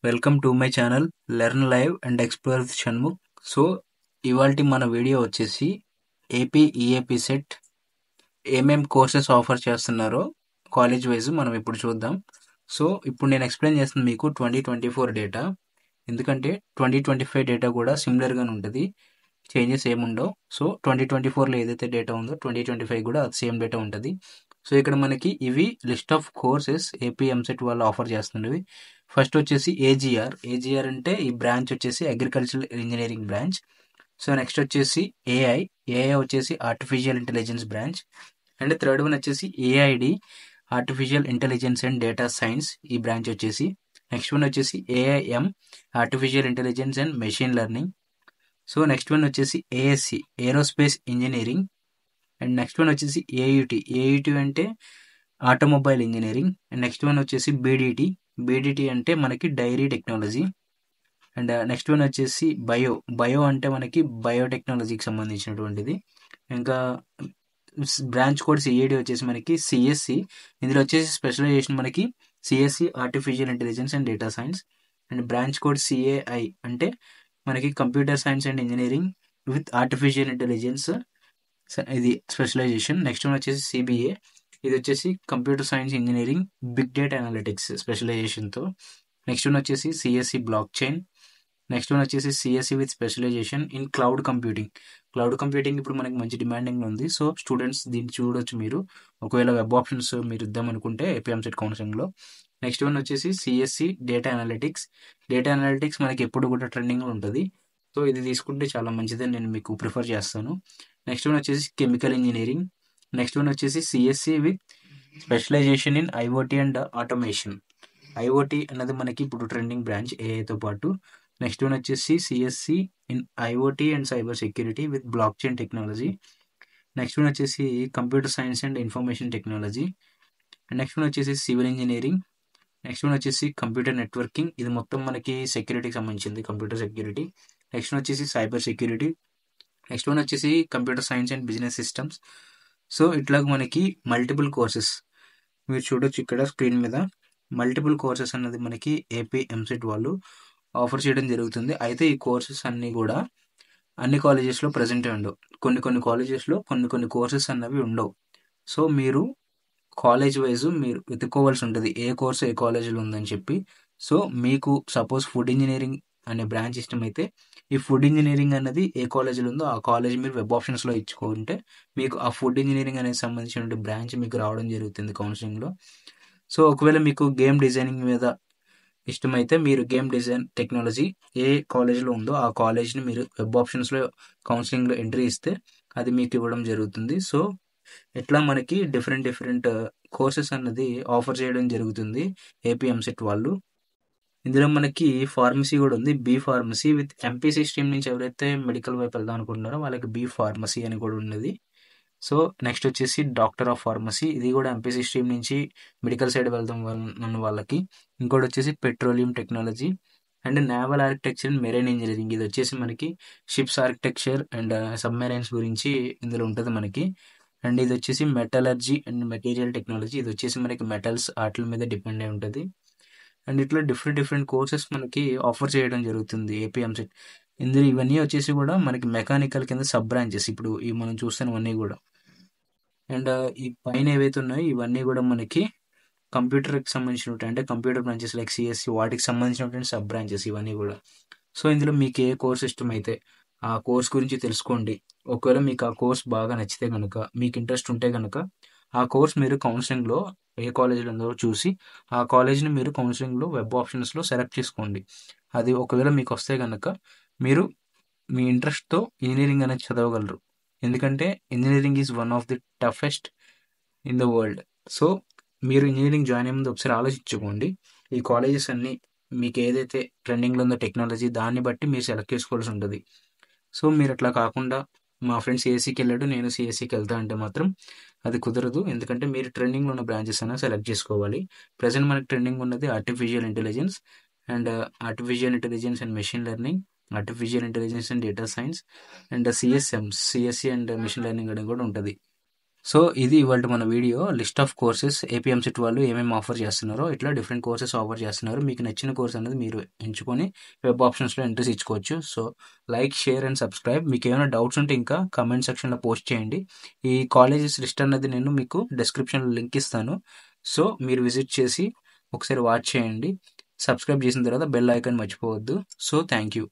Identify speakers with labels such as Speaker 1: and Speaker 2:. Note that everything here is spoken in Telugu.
Speaker 1: Welcome to my channel learn live and explore with Shanmukh. So ఇవాల్టి మన వీడియో వచ్చేసి ఏపీ ఈఏపీ సెట్ ఏమేం కోర్సెస్ ఆఫర్ చేస్తున్నారో కాలేజ్ వైజ్ మనం ఇప్పుడు చూద్దాం. సో ఇప్పుడు నేను ఎక్స్ప్లెయిన్ చేస్తుంది మీకు 2024 డేటా, ఎందుకంటే 2025 డేటా కూడా సిమిలర్గానే ఉంటుంది, చేంజెస్ ఏముండవు. సో 2024లో ఏదైతే డేటా ఉందో 2025 కూడా సేమ్ డేటా ఉంటుంది. సో ఇక్కడ మనకి ఇవి list of courses AP EAMCET వాళ్ళు ఆఫర్ చేస్తున్నవి. ఫస్ట్ వచ్చేసి ఏజీఆర్ అంటే ఈ బ్రాంచ్ వచ్చేసి agricultural engineering branch. So next వచ్చేసి ఏఐ వచ్చేసి artificial intelligence branch. And third one వచ్చేసి AID artificial intelligence and data science, ఈ బ్రాంచ్ వచ్చేసి. నెక్స్ట్ వన్ వచ్చేసి AIM artificial intelligence and machine learning. So next one వచ్చేసి ASC aerospace engineering. And next one వచ్చేసి ఏయుటి అంటే automobile engineering. And next one వచ్చేసి బీడిటి అంటే మనకి dairy technology. And next one వచ్చేసి బయో అంటే మనకి బయోటెక్నాలజీకి సంబంధించినటువంటిది. ఇంకా బ్రాంచ్ కోడ్ సిఏడి వచ్చేసి మనకి సిఎస్సి. ఇందులో వచ్చేసి స్పెషలైజేషన్ మనకి CSC artificial intelligence and data science. And branch code CAI అంటే మనకి computer science and engineering with artificial intelligence, ఇది స్పెషలైజేషన్. నెక్స్ట్ వన్ వచ్చేసి సిబిఏ, ఇది వచ్చేసి computer science engineering big data analytics స్పెషలైజేషన్తో. నెక్స్ట్ వన్ వచ్చేసి CSC blockchain. Next one వచ్చేసి CSC with specialization in cloud computing ఇప్పుడు మనకి మంచి డిమాండింగ్ ఉంది. సో స్టూడెంట్స్ దీన్ని చూడొచ్చు మీరు, ఒకవేళ వెబ్ ఆప్షన్స్ మీరు ఇద్దాం అనుకుంటే ఏపీఎంసెట్ కౌన్సిలింగ్లో. నెక్స్ట్ వన్ వచ్చేసి సిఎస్సి డేటా అనలిటిక్స్ మనకి ఎప్పుడు కూడా ట్రెండింగ్లో ఉంటుంది. సో ఇది తీసుకుంటే చాలా మంచిదని నేను మీకు ప్రిఫర్ చేస్తాను. నెక్స్ట్ వన్ వచ్చేసి కెమికల్ ఇంజనీరింగ్. నెక్స్ట్ వన్ వచ్చేసి CSC with specialization in IoT and automation. IoT అన్నది మనకి ఇప్పుడు ట్రెండింగ్ బ్రాంచ్ ఏఐతో పాటు. నెక్స్ట్ వన్ వచ్చేసి CSC in IoT and cyber security with blockchain technology. Next one వచ్చేసి computer science and information technology. Next one వచ్చేసి సివిల్ ఇంజనీరింగ్. నెక్స్ట్ వన్ వచ్చేసి కంప్యూటర్ నెట్వర్కింగ్, ఇది మొత్తం మనకి సెక్యూరిటీకి సంబంధించింది, కంప్యూటర్ సెక్యూరిటీ. నెక్స్ట్ వన్ వచ్చేసి సైబర్ సెక్యూరిటీ. నెక్స్ట్ వన్ వచ్చేసి computer science and business systems. So ఇట్లా మనకి మల్టిపుల్ కోర్సెస్ మీరు చూడొచ్చు ఇక్కడ స్క్రీన్ మీద. మల్టిపుల్ కోర్సెస్ అన్నది మనకి ఏపీ ఎంసెట్ వాళ్ళు ఆఫర్ చేయడం జరుగుతుంది. అయితే ఈ కోర్సెస్ అన్నీ కూడా అన్ని కాలేజెస్లో ప్రజెంటే ఉండవు, కొన్ని కాలేజెస్లో కొన్ని కోర్సెస్ అన్నవి ఉండవు. సో మీరు కాలేజ్ వైజ్ మీరు వెతుక్కోవాల్సి ఉంటుంది ఏ కోర్సు ఏ కాలేజీలో ఉందని చెప్పి. సో మీకు సపోజ్ ఫుడ్ ఇంజనీరింగ్ అనే బ్రాంచ్ ఇష్టమైతే ఈ ఫుడ్ ఇంజనీరింగ్ అన్నది ఏ కాలేజీలో ఉందో ఆ కాలేజ్ మీరు వెబ్ ఆప్షన్స్లో ఇచ్చుకుంటే మీకు ఆ ఫుడ్ ఇంజనీరింగ్ అనేది సంబంధించిన బ్రాంచ్ మీకు రావడం జరుగుతుంది కౌన్సిలింగ్లో. సో ఒకవేళ మీకు గేమ్ డిజైనింగ్ మీద ఇష్టమైతే మీరు గేమ్ డిజైన్ టెక్నాలజీ ఏ కాలేజ్లో ఉందో ఆ కాలేజ్ని మీరు వెబ్ ఆప్షన్స్లో కౌన్సిలింగ్లో ఎంట్రీ ఇస్తే అది మీకు ఇవ్వడం జరుగుతుంది. సో ఇట్లా మనకి డిఫరెంట్ కోర్సెస్ అన్నది ఆఫర్ చేయడం జరుగుతుంది ఏపీ ఎంసెట్ వాళ్ళు. ఇందులో మనకి ఫార్మసీ కూడా ఉంది, B pharmacy with MPC stream నుంచి ఎవరైతే మెడికల్ వైపు వెళ్దాం అనుకుంటున్నారో వాళ్ళకి బీ ఫార్మసీ అని కూడా ఉన్నది. సో నెక్స్ట్ వచ్చేసి డాక్టర్ ఆఫ్ ఫార్మసీ, ఇది కూడా ఎంపీసీ స్ట్రీమ్ నుంచి మెడికల్ సైడ్ వెళ్దాం ఉన్న వాళ్ళకి. ఇంకోటి వచ్చేసి petroleum technology and naval architecture and marine engineering, ఇది వచ్చేసి మనకి షిప్స్ ఆర్కిటెక్చర్ అండ్ సబ్మెరైన్స్ గురించి ఇందులో ఉంటుంది మనకి. అండ్ ఇది వచ్చేసి మెటలర్జీ అండ్ మెటీరియల్ టెక్నాలజీ, ఇది వచ్చేసి మనకి మెటల్స్ వాటి మీద డిపెండ్ అయి ఉంటుంది. అండ్ ఇట్లా డిఫరెంట్ కోర్సెస్ మనకి ఆఫర్ చేయడం జరుగుతుంది ఏపీఎంసెట్. ఇందులో ఇవన్నీ వచ్చేసి కూడా మనకి మెకానికల్ కింద సబ్ బ్రాంచెస్, ఇప్పుడు ఇవి మనం చూస్తున్నవన్నీ కూడా. అండ్ ఈ పైన ఏవైతే ఉన్నాయో ఇవన్నీ కూడా మనకి కంప్యూటర్కి సంబంధించినటువంటి అంటే కంప్యూటర్ బ్రాంచెస్ లైక్ సిఎస్సి వాటికి సంబంధించినటువంటి సబ్ బ్రాంచెస్ ఇవన్నీ కూడా. సో ఇందులో మీకు ఏ కోర్స్ ఇష్టమైతే ఆ కోర్స్ గురించి తెలుసుకోండి. ఒకవేళ మీకు ఆ కోర్స్ బాగా నచ్చితే కనుక, మీకు ఇంట్రెస్ట్ ఉంటే కనుక ఆ కోర్స్ మీరు కౌన్సిలింగ్లో ఏ కాలేజీలో ఉందో చూసి ఆ కాలేజ్ని మీరు కౌన్సిలింగ్లో వెబ్ ఆప్షన్స్లో సెలెక్ట్ చేసుకోండి. అది ఒకవేళ మీకు వస్తే కనుక మీరు మీ ఇంట్రెస్ట్తో ఇంజనీరింగ్ అనేది చదవగలరు. ఎందుకంటే engineering is one of the toughest in the world. So మీరు ఇంజనీరింగ్ జాయిన్ అయ్యే ముందు ఒకసారి ఆలోచించుకోండి, ఈ కాలేజెస్ అన్నీ మీకు ఏదైతే ట్రెండింగ్లో ఉందో టెక్నాలజీ దాన్ని బట్టి మీరు సెలెక్ట్ చేసుకోవాల్సి ఉంటుంది. సో మీరు అట్లా కాకుండా మా ఫ్రెండ్ సిఎస్సికి వెళ్ళాడు నేను సిఎస్సికి వెళ్తా అంటే మాత్రం అది కుదరదు. ఎందుకంటే మీరు ట్రెండింగ్లో ఉన్న బ్రాంచెస్ అయినా సెలెక్ట్ చేసుకోవాలి. ప్రజెంట్ మనకి ట్రెండింగ్ ఉన్నది artificial intelligence and machine learning, artificial intelligence and data science and CSC and machine learning అని కూడా ఉంటుంది. సో ఇది ఇవాళ మన video list of courses AP EAMCET వాళ్ళు ఏమేమి ఆఫర్ చేస్తున్నారో ఇట్లా డిఫరెంట్ కోర్సెస్ ఆఫర్ చేస్తున్నారు. మీకు నచ్చిన కోర్స్ అనేది మీరు ఎంచుకొని వెబ్ ఆప్షన్స్లో ఎంట్రీస్ ఇచ్చుకోవచ్చు. So like, share and subscribe. మీకు ఏమైనా డౌట్స్ ఉంటే ఇంకా కమెంట్ సెక్షన్లో పోస్ట్ చేయండి. ఈ కాలేజెస్ లిస్ట్ అన్నది నేను మీకు డిస్క్రిప్షన్లో లింక్ ఇస్తాను. సో మీరు విజిట్ చేసి ఒకసారి వాచ్ చేయండి. సబ్స్క్రైబ్ చేసిన తర్వాత బెల్ ఐకాన్ మర్చిపోవద్దు. So thank you.